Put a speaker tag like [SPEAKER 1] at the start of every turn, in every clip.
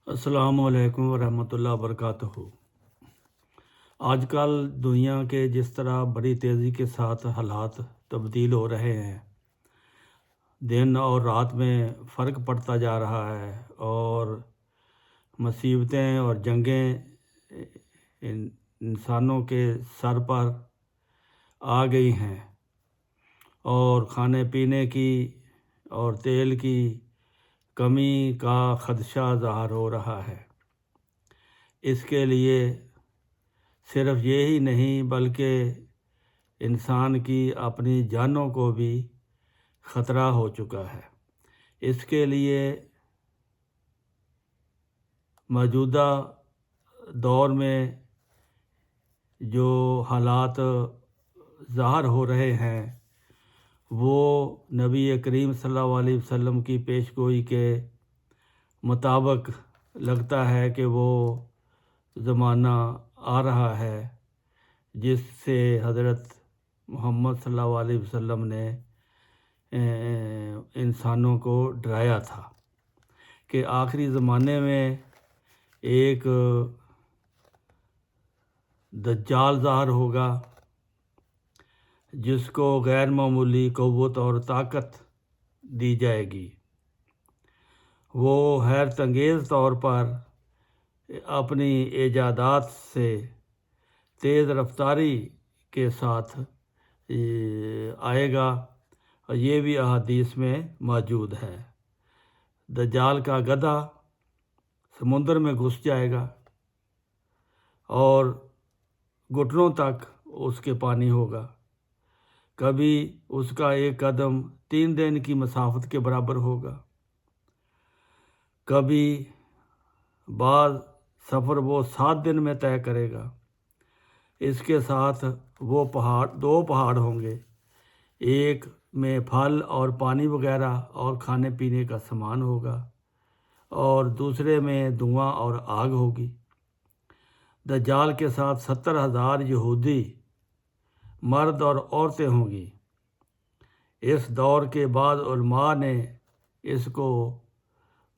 [SPEAKER 1] السلام علیکم ورحمۃ اللہ وبرکاتہ۔ آج کل دنیا کے جس طرح بڑی تیزی کے ساتھ حالات تبدیل ہو رہے ہیں، دن اور رات میں فرق پڑتا جا رہا ہے اور مصیبتیں اور جنگیں انسانوں کے سر پر آ گئی ہیں، اور کھانے پینے کی اور تیل کی کمی کا خدشہ ظاہر ہو رہا ہے۔ اس کے لیے صرف یہی نہیں بلکہ انسان کی اپنی جانوں کو بھی خطرہ ہو چکا ہے۔ اس کے لیے موجودہ دور میں جو حالات ظاہر ہو رہے ہیں وہ نبی کریم صلی اللہ علیہ وسلم کی پیش گوئی کے مطابق لگتا ہے کہ وہ زمانہ آ رہا ہے جس سے حضرت محمد صلی اللہ علیہ وسلم نے انسانوں کو ڈرایا تھا کہ آخری زمانے میں ایک دجال ظاہر ہوگا جس کو غیر معمولی قوت اور طاقت دی جائے گی۔ وہ حیرت انگیز طور پر اپنی ایجادات سے تیز رفتاری کے ساتھ آئے گا، اور یہ بھی احادیث میں موجود ہے۔ دجال کا گدھا سمندر میں گھس جائے گا اور گھٹنوں تک اس کے پانی ہوگا۔ کبھی اس کا ایک قدم 3 دن کی مسافت کے برابر ہوگا، کبھی بعض سفر وہ 7 دن میں طے کرے گا۔ اس کے ساتھ وہ 2 پہاڑ ہوں گے، ایک میں پھل اور پانی وغیرہ اور کھانے پینے کا سامان ہوگا، اور دوسرے میں دھواں اور آگ ہوگی۔ دجال کے ساتھ 70,000 یہودی مرد اور عورتیں ہوں گی۔ اس دور کے بعد علماء نے اس کو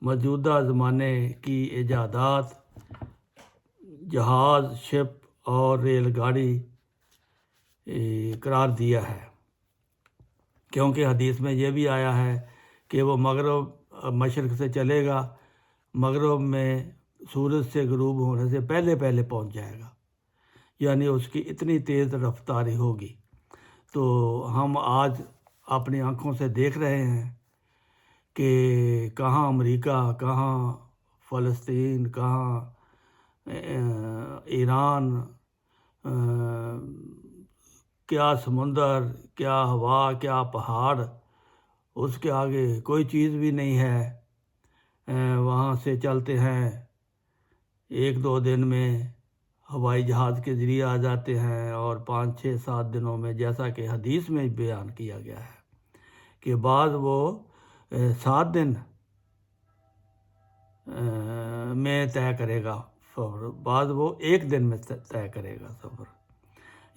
[SPEAKER 1] موجودہ زمانے کی ایجادات، جہاز، شپ اور ریل گاڑی قرار دیا ہے، کیونکہ حدیث میں یہ بھی آیا ہے کہ وہ مشرق سے چلے گا، مغرب میں سورج سے غروب ہونے سے پہلے پہنچ جائے گا، یعنی اس کی اتنی تیز رفتاری ہوگی۔ تو ہم آج اپنی آنکھوں سے دیکھ رہے ہیں کہ کہاں امریکہ، کہاں فلسطین، کہاں ایران، کیا سمندر، کیا ہوا، کیا پہاڑ، اس کے آگے کوئی چیز بھی نہیں ہے۔ وہاں سے چلتے ہیں 1-2 دن میں، ہوائی جہاز کے ذریعے آ جاتے ہیں، اور 5-6-7 دنوں میں، جیسا کہ حدیث میں بیان کیا گیا ہے کہ بعض وہ 7 دن میں طے کرے گا سفر، بعض وہ 1 دن میں طے کرے گا سفر۔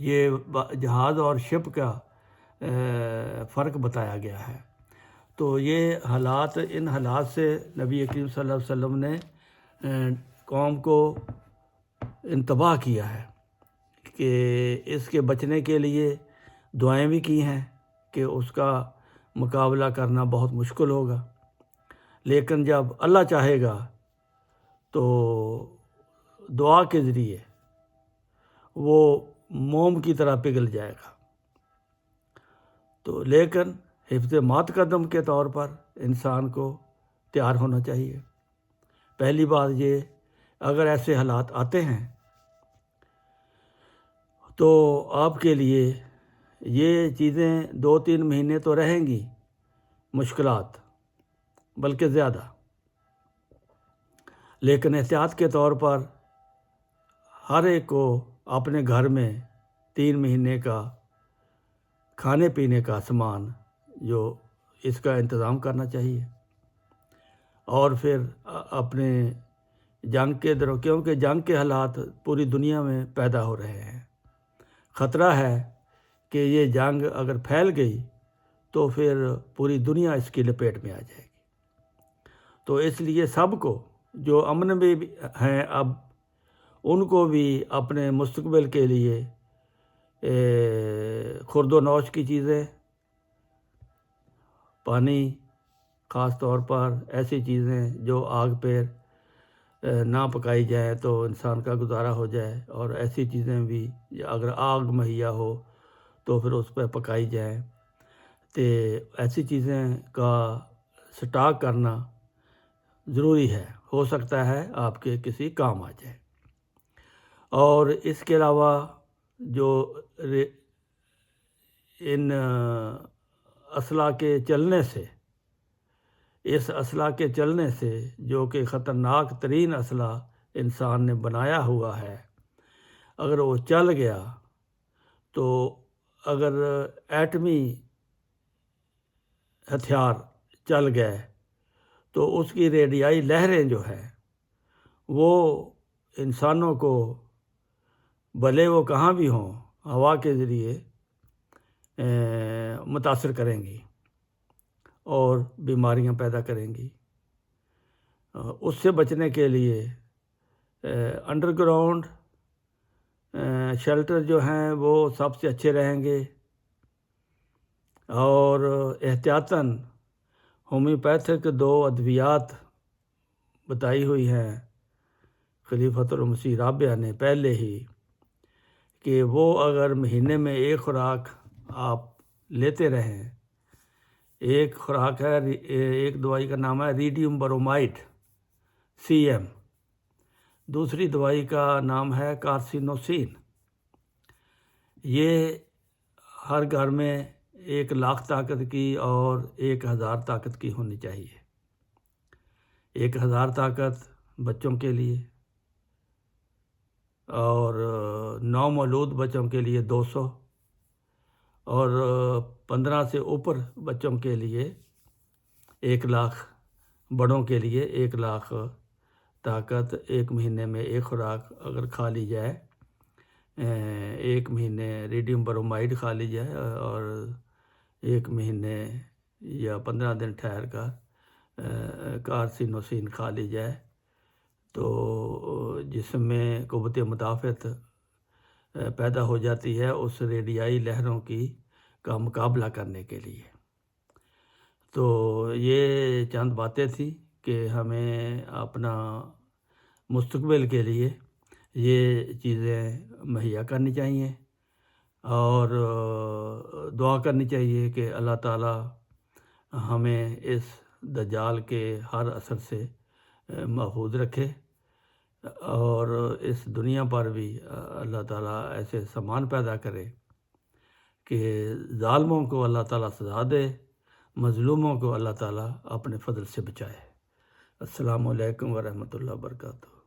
[SPEAKER 1] یہ جہاز اور شپ کا فرق بتایا گیا ہے۔ تو یہ حالات، ان حالات سے نبی کریم صلی اللہ علیہ وسلم نے قوم کو انتباہ کیا ہے کہ اس کے بچنے کے لیے دعائیں بھی کی ہیں کہ اس کا مقابلہ کرنا بہت مشکل ہوگا، لیکن جب اللہ چاہے گا تو دعا کے ذریعے وہ موم کی طرح پگھل جائے گا۔ تو لیکن حفظ ماتقدم کے طور پر انسان کو تیار ہونا چاہیے۔ پہلی بات یہ، اگر ایسے حالات آتے ہیں تو آپ کے لیے یہ چیزیں 2-3 مہینے تو رہیں گی مشکلات، بلکہ زیادہ، لیکن احتیاط کے طور پر ہر ایک کو اپنے گھر میں 3 مہینے کا کھانے پینے کا سامان جو اس کا انتظام کرنا چاہیے، اور پھر اپنے جنگ کے کیونکہ جنگ کے حالات پوری دنیا میں پیدا ہو رہے ہیں۔ خطرہ ہے کہ یہ جنگ اگر پھیل گئی تو پھر پوری دنیا اس کی لپیٹ میں آ جائے گی۔ تو اس لیے سب کو جو امن میں بھی ہیں اب، ان کو بھی اپنے مستقبل کے لیے خورد و نوش کی چیزیں، پانی، خاص طور پر ایسی چیزیں جو آگ پہ نہ پکائی جائیں تو انسان کا گزارا ہو جائے، اور ایسی چیزیں بھی اگر آگ مہیا ہو تو پھر اس پہ پکائی جائیں، تو ایسی چیزیں کا سٹاک کرنا ضروری ہے، ہو سکتا ہے آپ کے کسی کام آ جائے۔ اور اس کے علاوہ جو ان اسلحہ کے چلنے سے، اس اسلحہ کے چلنے سے جو کہ خطرناک ترین اسلحہ انسان نے بنایا ہوا ہے، اگر وہ چل گیا تو اگر ایٹمی ہتھیار چل گئے تو اس کی ریڈیائی لہریں جو ہیں وہ انسانوں کو بھلے وہ کہاں بھی ہوں ہوا کے ذریعے متاثر کریں گی اور بیماریاں پیدا کریں گی۔ اس سے بچنے کے لیے انڈر گراؤنڈ شیلٹر جو ہیں وہ سب سے اچھے رہیں گے، اور احتیاطاً ہومیوپیتھک 2 ادویات بتائی ہوئی ہیں خلیفۃ المسیح رابعہ نے پہلے ہی، کہ وہ اگر مہینے میں 1 خوراک آپ لیتے رہیں، ایک خوراک ہے، ایک دوائی کا نام ہے ریڈیم برومائڈ CM، دوسری دوائی کا نام ہے کارسینوسین۔ یہ ہر گھر میں 1,00,000 طاقت کی اور 1,000 طاقت کی ہونی چاہیے۔ 1,000 طاقت بچوں کے لیے، اور نومولود بچوں کے لیے 200، اور 15 سے اوپر بچوں کے لیے 1,00,000، بڑوں کے لیے 1,00,000 طاقت۔ 1 مہینے میں 1 خوراک اگر کھا لی جائے، 1 مہینے ریڈیم برومائڈ کھا لی جائے، اور 1 مہینے یا 15 دن ٹھہر کر کارسینوسین کھا لی جائے، تو جسم میں قوت مدافعت پیدا ہو جاتی ہے اس ریڈیائی لہروں کا مقابلہ کرنے کے لیے۔ تو یہ چند باتیں تھیں کہ ہمیں اپنا مستقبل کے لیے یہ چیزیں مہیا کرنی چاہیے، اور دعا کرنی چاہیے کہ اللہ تعالیٰ ہمیں اس دجال کے ہر اثر سے محفوظ رکھے، اور اس دنیا پر بھی اللہ تعالیٰ ایسے سامان پیدا کرے کہ ظالموں کو اللہ تعالیٰ سزا دے، مظلوموں کو اللہ تعالیٰ اپنے فضل سے بچائے۔ السلام علیکم ورحمۃ اللہ وبرکاتہ۔